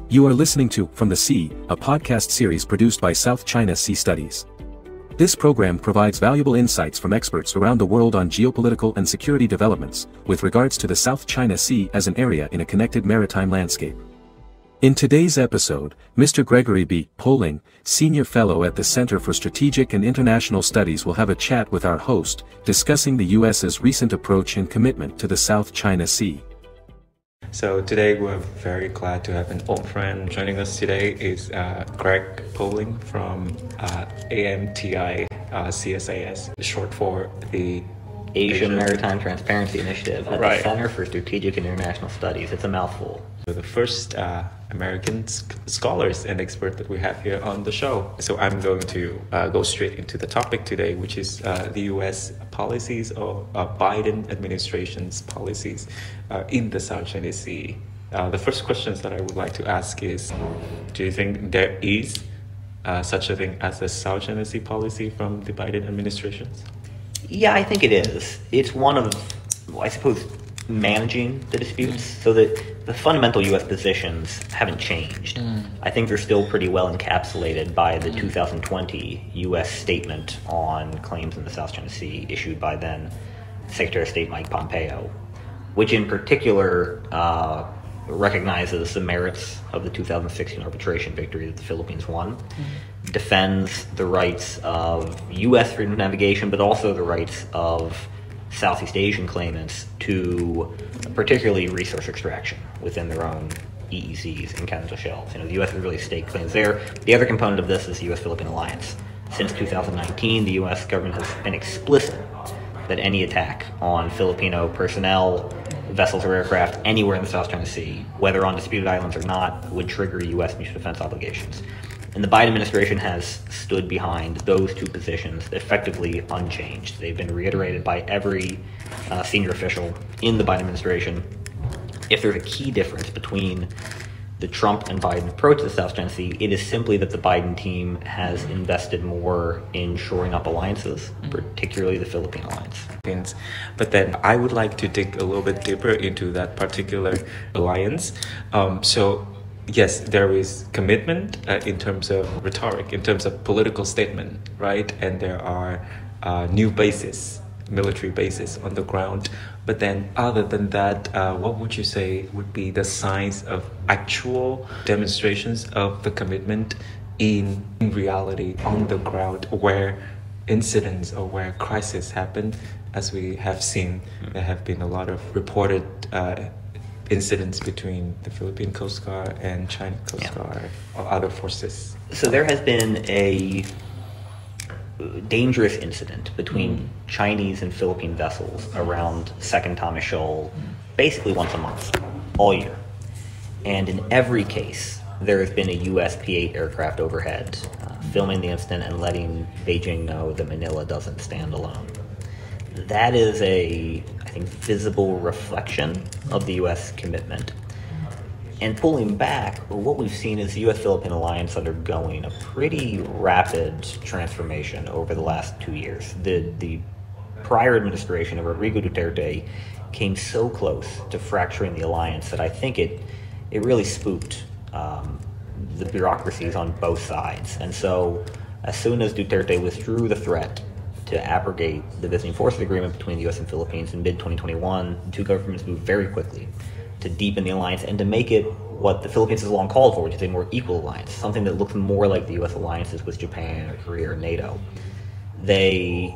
You are listening to From the Sea, a podcast series produced by South China Sea Studies. This program provides valuable insights from experts around the world on geopolitical and security developments, with regards to the South China Sea as an area in a connected maritime landscape. In today's episode, Mr. Gregory B. Poling, Senior Fellow at the Center for Strategic and International Studies, will have a chat with our host, discussing the U.S.'s recent approach and commitment to the South China Sea. So today we're very glad to have an old friend. Joining us today is Greg Poling from AMTI CSIS, short for the Asian Maritime Transparency Initiative at Right. the Center for Strategic and International Studies. It's a mouthful. So the first American scholars and expert that we have here on the show. So I'm going to go straight into the topic today, which is the U.S. policies or Biden administration's policies in the South China Sea. The first questions that I would like to ask is, do you think there is such a thing as a South China Sea policy from the Biden administration? Yeah, I think it is. It's one of, I suppose, managing the disputes so that the fundamental U.S. positions haven't changed. I think they're still pretty well encapsulated by the 2020 U.S. statement on claims in the South China Sea issued by then Secretary of State Mike Pompeo, which in particular recognizes the merits of the 2016 arbitration victory that the Philippines won, defends the rights of U.S. freedom of navigation, but also the rights of Southeast Asian claimants to particularly resource extraction within their own EEZs and continental shelves. The U.S. has really staked claims there. The other component of this is the U.S.-Philippine alliance. Since 2019, the U.S. government has been explicit that any attack on Filipino personnel, vessels or aircraft anywhere in the South China Sea, whether on disputed islands or not, would trigger U.S. mutual defense obligations. And the Biden administration has stood behind those two positions effectively unchanged. They've been reiterated by every senior official in the Biden administration. If there's a key difference between the Trump and Biden approach to the South China Sea, it is simply that the Biden team has invested more in shoring up alliances, particularly the Philippine alliance. But then I would like to dig a little bit deeper into that particular alliance. So yes, there is commitment in terms of rhetoric, in terms of political statement, right? And there are new bases, military bases on the ground. But then other than that, what would you say would be the signs of actual demonstrations of the commitment in reality on the ground where incidents or where crises happen? As we have seen, there have been a lot of reported incidents between the Philippine Coast Guard and China Coast Guard or other forces. So there has been a dangerous incident between Chinese and Philippine vessels around Second Thomas Shoal basically once a month, all year. And in every case, there has been a US P-8 aircraft overhead, filming the incident and letting Beijing know that Manila doesn't stand alone. That is a, I think, visible reflection of the U.S. commitment. And pulling back, what we've seen is the U.S.-Philippine alliance undergoing a pretty rapid transformation over the last 2 years. The prior administration of Rodrigo Duterte came so close to fracturing the alliance that I think it really spooked the bureaucracies on both sides. And so as soon as Duterte withdrew the threat to abrogate the visiting forces agreement between the U.S. and Philippines in mid-2021, the two governments moved very quickly to deepen the alliance and to make it what the Philippines has long called for, which is a more equal alliance, something that looks more like the U.S. alliances with Japan or Korea or NATO. They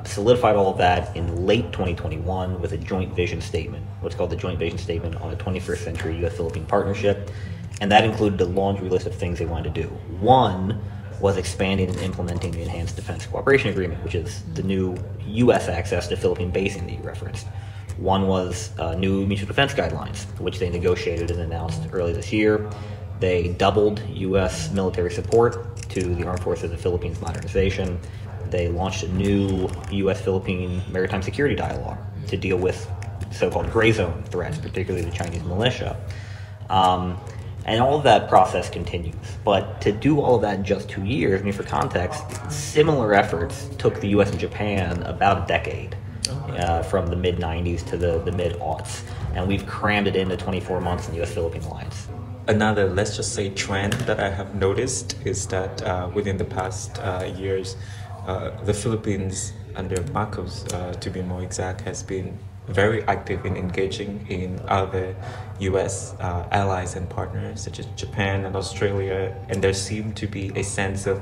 solidified all of that in late 2021 with a joint vision statement, what's called the Joint Vision Statement on a 21st Century U.S.-Philippine Partnership, and that included a laundry list of things they wanted to do. One was expanding and implementing the Enhanced Defense Cooperation Agreement, which is the new U.S. access to Philippine basing that you referenced. One was new mutual defense guidelines, which they negotiated and announced early this year. They doubled U.S. military support to the Armed Forces of the Philippines modernization. They launched a new U.S.-Philippine maritime security dialogue to deal with so-called gray zone threats, particularly the Chinese militia. And all of that process continues. But to do all of that in just 2 years, I mean, for context, similar efforts took the U.S. and Japan about a decade, from the mid-90s to the mid-aughts. And we've crammed it into 24 months in the U.S.-Philippine alliance. another, let's just say, trend that I have noticed is that within the past years, the Philippines, under Marcos, to be more exact, has been very active in engaging in other U.S. Allies and partners such as Japan and Australia, and there seemed to be a sense of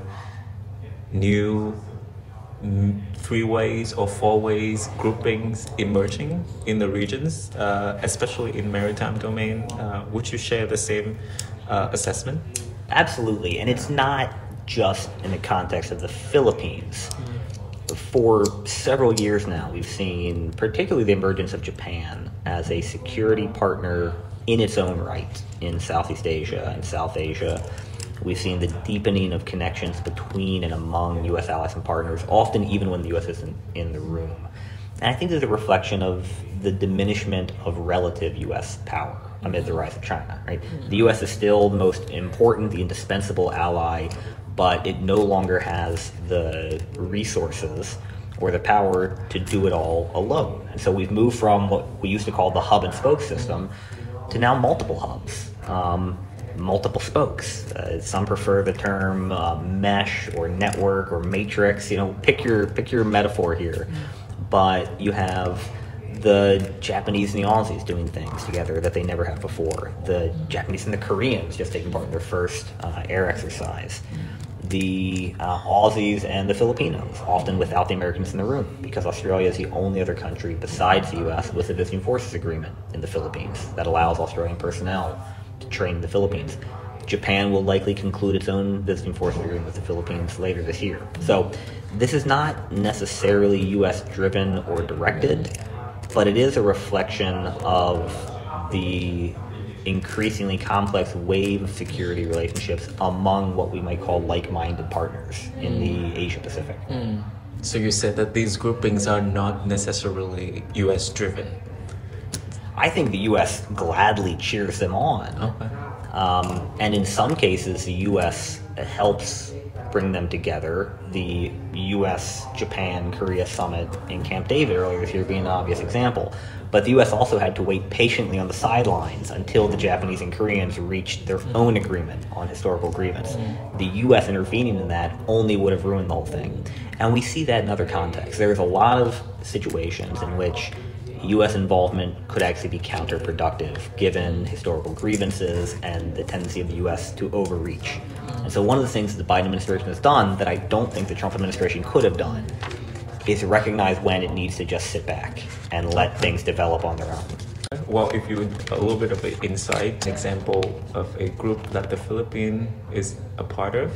new three ways or four ways groupings emerging in the regions, especially in maritime domain. Would you share the same assessment? Absolutely, and it's not just in the context of the Philippines. For several years now, we've seen particularly the emergence of Japan as a security partner in its own right in Southeast Asia and South Asia. We've seen the deepening of connections between and among U.S. allies and partners, often even when the U.S. isn't in the room. And I think there's a reflection of the diminishment of relative U.S. power amid the rise of China, right? The U.S. is still the most important, the indispensable ally, but it no longer has the resources or the power to do it all alone. And so we've moved from what we used to call the hub and spoke system to now multiple hubs, multiple spokes. Some prefer the term mesh or network or matrix. You know, pick your metaphor here. But you have the Japanese and the Aussies doing things together that they never have before. The Japanese and the Koreans just taking part in their first air exercise. The Aussies and the Filipinos, often without the Americans in the room, because Australia is the only other country besides the U.S. with a visiting forces agreement in the Philippines that allows Australian personnel to train in the Philippines. Japan will likely conclude its own visiting forces agreement with the Philippines later this year. So this is not necessarily U.S. driven or directed, but it is a reflection of the increasingly complex wave of security relationships among what we might call like-minded partners in the Asia Pacific. So you said that these groupings are not necessarily U.S. driven. I think the U.S. gladly cheers them on. Okay. And in some cases, the U.S. helps bring them together. The U.S.-Japan-Korea summit in Camp David earlier this year being an obvious example. But the U.S. also had to wait patiently on the sidelines until the Japanese and Koreans reached their own agreement on historical grievance. The U.S. intervening in that only would have ruined the whole thing. And we see that in other contexts. There's a lot of situations in which U.S. involvement could actually be counterproductive given historical grievances and the tendency of the U.S. to overreach. And so one of the things that the Biden administration has done that I don't think the Trump administration could have done is recognize when it needs to just sit back and let things develop on their own. Well, if you a little bit of an insight, an example of a group that the Philippines is a part of,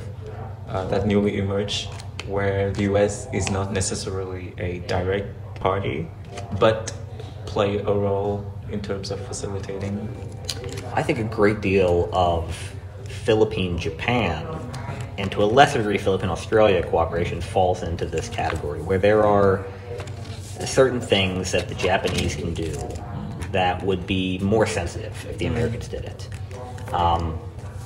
that newly emerged, where the U.S. is not necessarily a direct party, but play a role in terms of facilitating? I think a great deal of Philippine-Japan, and to a lesser degree Philippine-Australia cooperation falls into this category, where there are certain things that the Japanese can do that would be more sensitive if the Americans did it.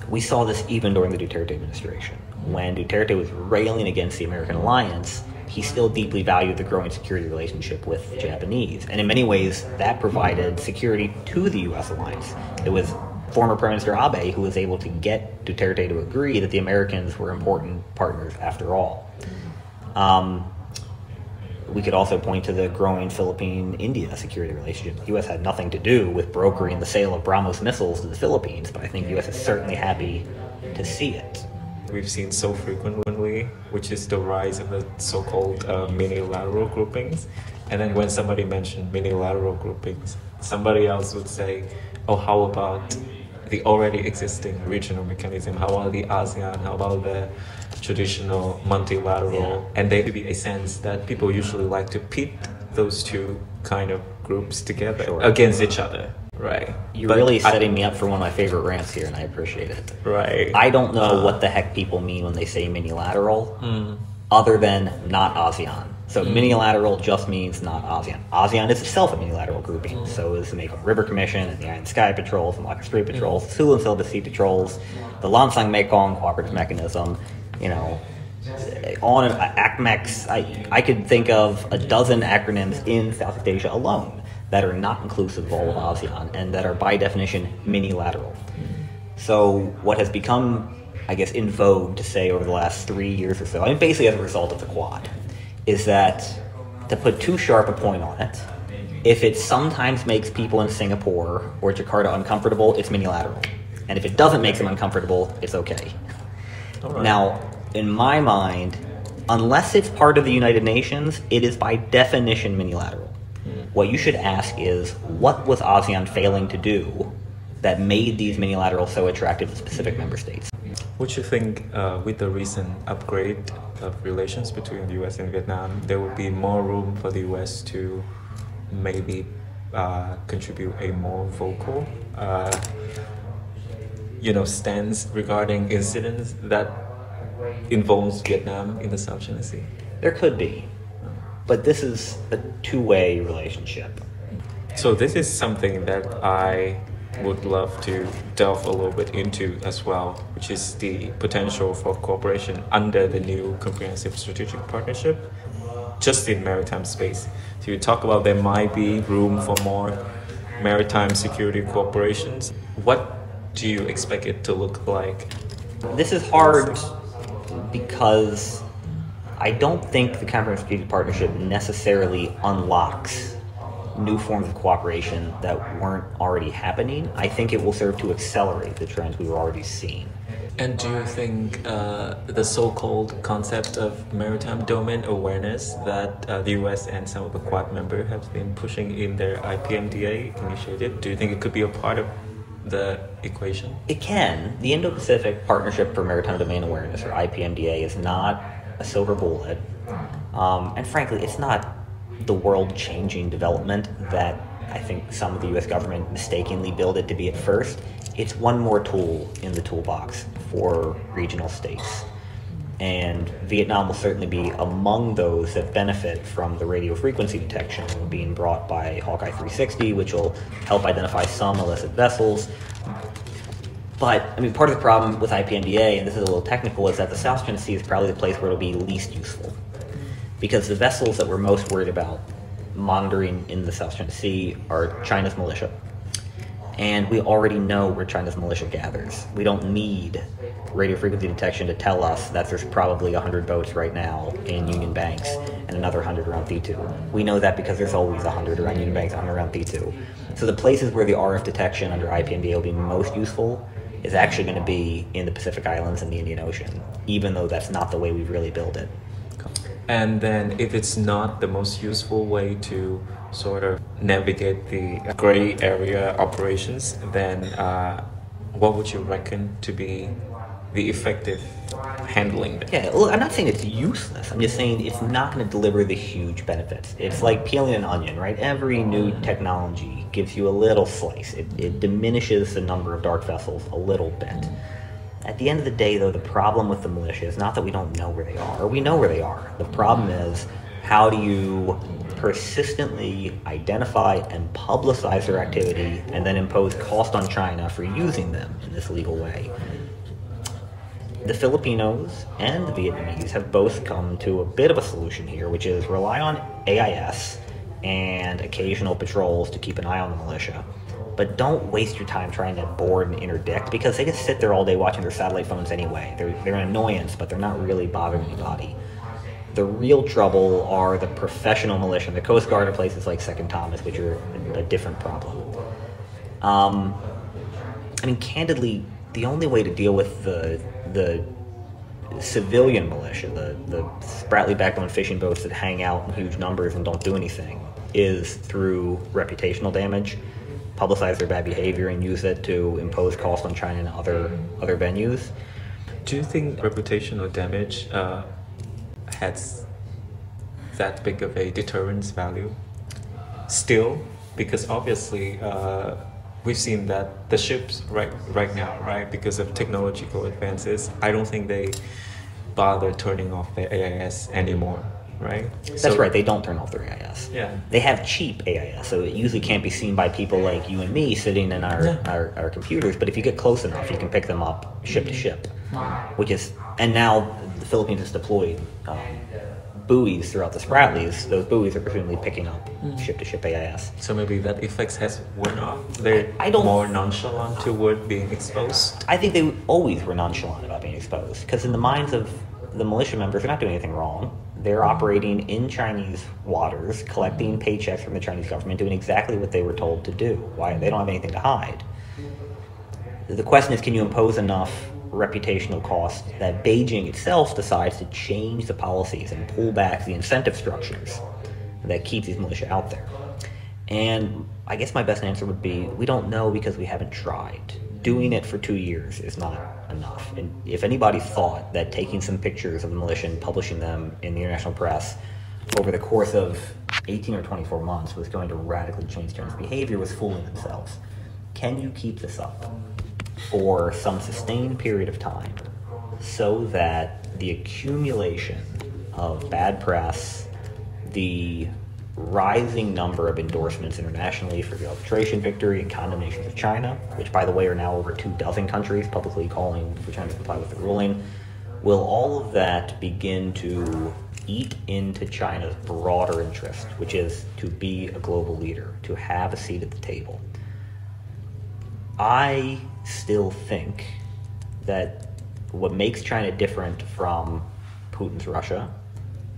We saw this even during the Duterte administration. When Duterte was railing against the American alliance, he still deeply valued the growing security relationship with the Japanese. And in many ways, that provided security to the U.S. alliance. It was former Prime Minister Abe who was able to get Duterte to agree that the Americans were important partners after all. We could also point to the growing Philippine-India security relationship. The U.S. had nothing to do with brokering the sale of BrahMos missiles to the Philippines, but I think the U.S. is certainly happy to see it. We've seen so frequently, which is the rise of the so-called minilateral groupings. And then when somebody mentioned minilateral groupings, somebody else would say, oh, how about the already existing regional mechanism? How about the ASEAN? How about the traditional multilateral? Yeah. And there could be a sense that people usually like to pit those two kind of groups together against each other. Right. You're really setting me up for one of my favorite rants here, and I appreciate it. Right. I don't know what the heck people mean when they say minilateral, other than not ASEAN. So minilateral just means not ASEAN. ASEAN is itself a minilateral grouping. So is the Mekong River Commission, and the Iron Sky Patrols, the Malacca Strait Patrols, the Sulu and Silva Sea Patrols, the Lansang Mekong Cooperative Mechanism, you know, on and ACMEX. I could think of a dozen acronyms in Southeast Asia alone that are not inclusive of all of ASEAN and that are by definition minilateral. So what has become, I guess, in vogue to say over the last 3 years or so, I mean, basically as a result of the Quad, is that, to put too sharp a point on it, if it sometimes makes people in Singapore or Jakarta uncomfortable, it's unilateral. And if it doesn't make them uncomfortable, it's okay. Right. Now, in my mind, unless it's part of the United Nations, it is by definition unilateral. What you should ask is, what was ASEAN failing to do that made these unilaterals so attractive to specific member states? Would you think with the recent upgrade of relations between the US and Vietnam, there would be more room for the US to maybe contribute a more vocal stance regarding incidents that involves Vietnam in the South China Sea? There could be, but this is a two-way relationship. So this is something that I would love to delve a little bit into as well, which is the potential for cooperation under the new comprehensive strategic partnership, just in maritime space. So you talk about there might be room for more maritime security cooperations. What do you expect it to look like? This is hard because I don't think the comprehensive strategic partnership necessarily unlocks new forms of cooperation that weren't already happening. I think it will serve to accelerate the trends we were already seeing. And do you think the so-called concept of maritime domain awareness that the US and some of the Quad members have been pushing in their IPMDA initiative, do you think it could be a part of the equation? It can. The Indo-Pacific Partnership for Maritime Domain Awareness, or IPMDA, is not a silver bullet. And frankly, it's not the world-changing development that I think some of the US government mistakenly billed it to be at first. It's one more tool in the toolbox for regional states. And Vietnam will certainly be among those that benefit from the radio frequency detection being brought by Hawkeye 360, which will help identify some illicit vessels. But, I mean, part of the problem with IPMDA, and this is a little technical, is that the South China Sea is probably the place where it'll be least useful. Because the vessels that we're most worried about monitoring in the South China Sea are China's militia. And we already know where China's militia gathers. We don't need radio frequency detection to tell us that there's probably 100 boats right now in Union Banks and another 100 around P2. We know that because there's always 100 around Union Banks, 100 around P2. So the places where the RF detection under IPMDA will be most useful is actually going to be in the Pacific Islands and the Indian Ocean, even though that's not the way we've really built it. And then if it's not the most useful way to sort of navigate the gray area operations, then what would you reckon to be the effective handling? Yeah, look, I'm not saying it's useless. I'm just saying it's not going to deliver the huge benefits. It's like peeling an onion, right? Every new technology gives you a little slice. It diminishes the number of dark vessels a little bit. At the end of the day, though, the problem with the militia is not that we don't know where they are, or we know where they are. The problem is, how do you persistently identify and publicize their activity and then impose cost on China for using them in this legal way? The Filipinos and the Vietnamese have both come to a bit of a solution here, which is rely on AIS and occasional patrols to keep an eye on the militia. But don't waste your time trying to board and interdict, because they just sit there all day watching their satellite phones anyway. They're an annoyance, but they're not really bothering anybody. The real trouble are the professional militia, the Coast Guard, and places like Second Thomas, which are a different problem. I mean, candidly, the only way to deal with the civilian militia, the spratly backbone fishing boats that hang out in huge numbers and don't do anything, is through reputational damage. Publicize their bad behavior and use it to impose costs on China and other venues. Do you think reputational damage has that big of a deterrence value still? Because obviously we've seen that the ships right now, right, because of technological advances, I don't think they bother turning off their AIS anymore. Right? That's right, they don't turn off their AIS. Yeah. They have cheap AIS, so it usually can't be seen by people like you and me sitting in our computers, but if you get close enough, you can pick them up ship to ship. And now the Philippines has deployed buoys throughout the Spratlys, those buoys are presumably picking up ship-to-ship AIS. So maybe that effect has worn off. They're more nonchalant toward being exposed. I think they always were nonchalant about being exposed, because in the minds of the militia members, they're not doing anything wrong. They're operating in Chinese waters, collecting paychecks from the Chinese government, doing exactly what they were told to do. Why? They don't have anything to hide. The question is, can you impose enough reputational cost that Beijing itself decides to change the policies and pull back the incentive structures that keep these militia out there? And I guess my best answer would be, we don't know because we haven't tried. Doing it for 2 years is not enough. And if anybody thought that taking some pictures of the militia and publishing them in the international press over the course of 18 or 24 months was going to radically change China's behavior was fooling themselves. Can you keep this up for some sustained period of time so that the accumulation of bad press, the rising number of endorsements internationally for the arbitration victory and condemnations of China, which by the way are now over 24 countries publicly calling for China to comply with the ruling, will all of that begin to eat into China's broader interest, which is to be a global leader, to have a seat at the table? I still think that what makes China different from Putin's Russia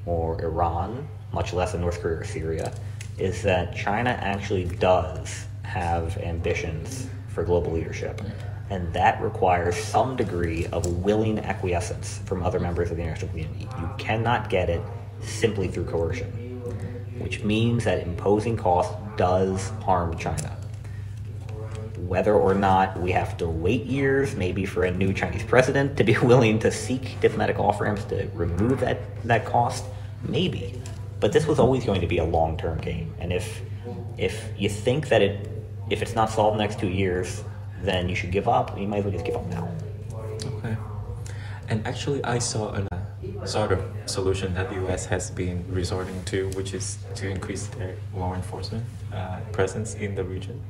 or Iran, much less in North Korea or Syria, is that China actually does have ambitions for global leadership. And that requires some degree of willing acquiescence from other members of the international community. You cannot get it simply through coercion, which means that imposing costs does harm China. Whether or not we have to wait years, maybe for a new Chinese president to be willing to seek diplomatic off-ramps to remove that cost, maybe. But this was always going to be a long-term game. And if you think that if it's not solved in the next 2 years, then you should give up. You might as well just give up now. Okay. And actually, I saw a sort of solution that the U.S. has been resorting to, which is to increase their law enforcement presence in the region.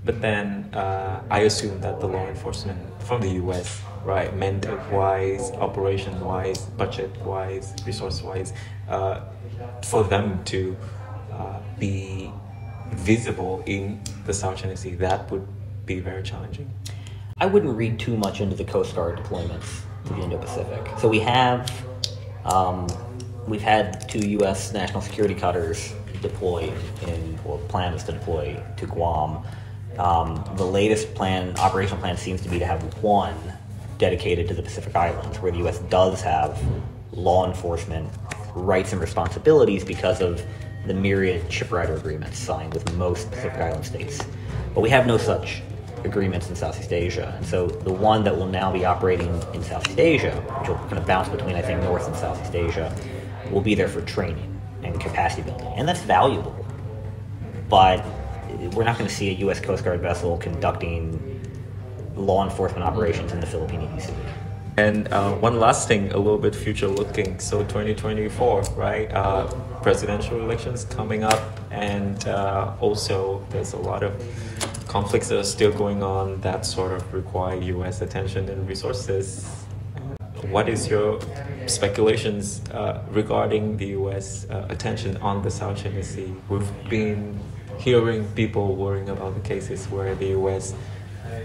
But then I assume that the law enforcement from the U.S., right, mandate-wise, operation-wise, budget-wise, resource-wise, for them to be visible in the South China Sea, that would be very challenging. I wouldn't read too much into the Coast Guard deployments to the Indo-Pacific. So we've had 2 U.S. national security cutters deploy plan is to deploy to Guam. The latest operational plan seems to be to have 1 dedicated to the Pacific Islands, where the U.S. does have law enforcement rights and responsibilities because of the myriad shipwrighter agreements signed with most Pacific Island states. But we have no such agreements in Southeast Asia. And so the one that will now be operating in Southeast Asia, which will kind of bounce between, I think, North and Southeast Asia, will be there for training and capacity building. And that's valuable. But we're not going to see a U.S. Coast Guard vessel conducting law enforcement operations in the Philippine Sea. And one last thing, a little bit future looking. So 2024, right? Presidential elections coming up, and also there's a lot of conflicts that are still going on that sort of require U.S. attention and resources. What is your speculations regarding the U.S. Attention on the South China Sea? We've been hearing people worrying about the cases where the U.S.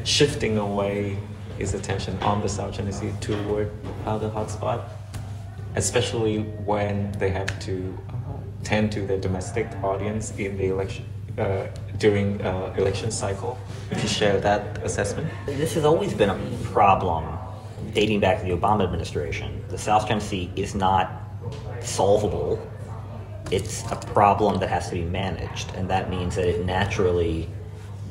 shifting away its attention on the South China Sea toward other hotspot, especially when they have to tend to their domestic audience in the election during election cycle. If you share that assessment. This has always been a problem dating back to the Obama administration. The South China Sea is not solvable. It's a problem that has to be managed, and that means that it naturally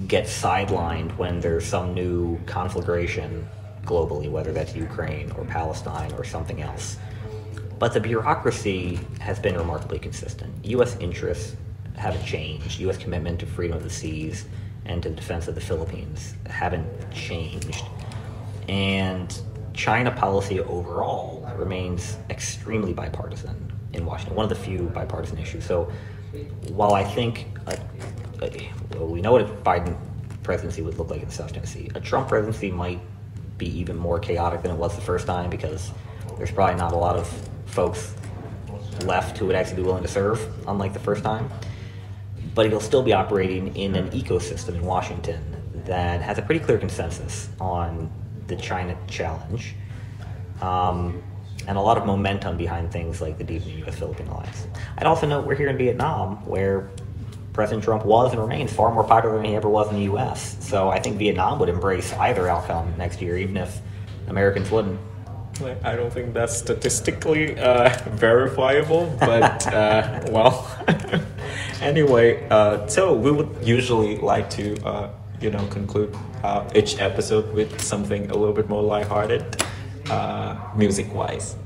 gets sidelined when there's some new conflagration globally, whether that's Ukraine or Palestine or something else. But the bureaucracy has been remarkably consistent. U.S. interests haven't changed. U.S. commitment to freedom of the seas and to the defense of the Philippines haven't changed. And China policy overall remains extremely bipartisan in Washington, one of the few bipartisan issues. So while I think we know what a Biden presidency would look like in the South China Sea, a Trump presidency might be even more chaotic than it was the first time, because there's probably not a lot of folks left who would actually be willing to serve, unlike the first time. But he'll still be operating in an ecosystem in Washington that has a pretty clear consensus on the China challenge, and a lot of momentum behind things like the deepening U.S.-Philippine alliance. I'd also note we're here in Vietnam, where President Trump was and remains far more popular than he ever was in the U.S. So I think Vietnam would embrace either outcome next year, even if Americans wouldn't. I don't think that's statistically verifiable, but well. Anyway, so we would usually like to, conclude each episode with something a little bit more lighthearted, music-wise.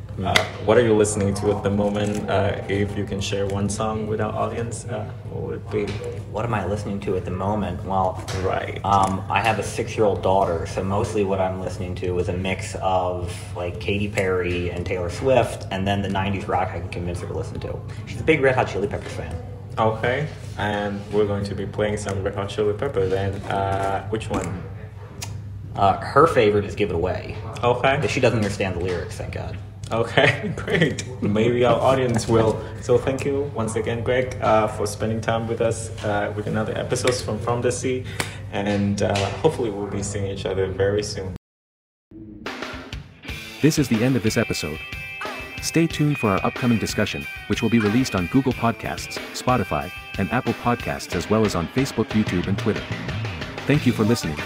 What are you listening to at the moment? If you can share one song with our audience, what would it be? What am I listening to at the moment? Well, right. I have a 6-year-old daughter, so mostly what I'm listening to is a mix of like Katy Perry and Taylor Swift, and then the 90s rock I can convince her to listen to. She's a big Red Hot Chili Peppers fan. Okay, and we're going to be playing some Red Hot Chili Pepper then. Which one? Her favorite is Give It Away. Okay. But she doesn't understand the lyrics, thank God. Okay, great. Maybe our audience will. So thank you once again, Greg, for spending time with us with another episode from the Sea. And hopefully we'll be seeing each other very soon. This is the end of this episode. Stay tuned for our upcoming discussion, which will be released on Google Podcasts, Spotify, and Apple Podcasts, as well as on Facebook, YouTube, and Twitter. Thank you for listening.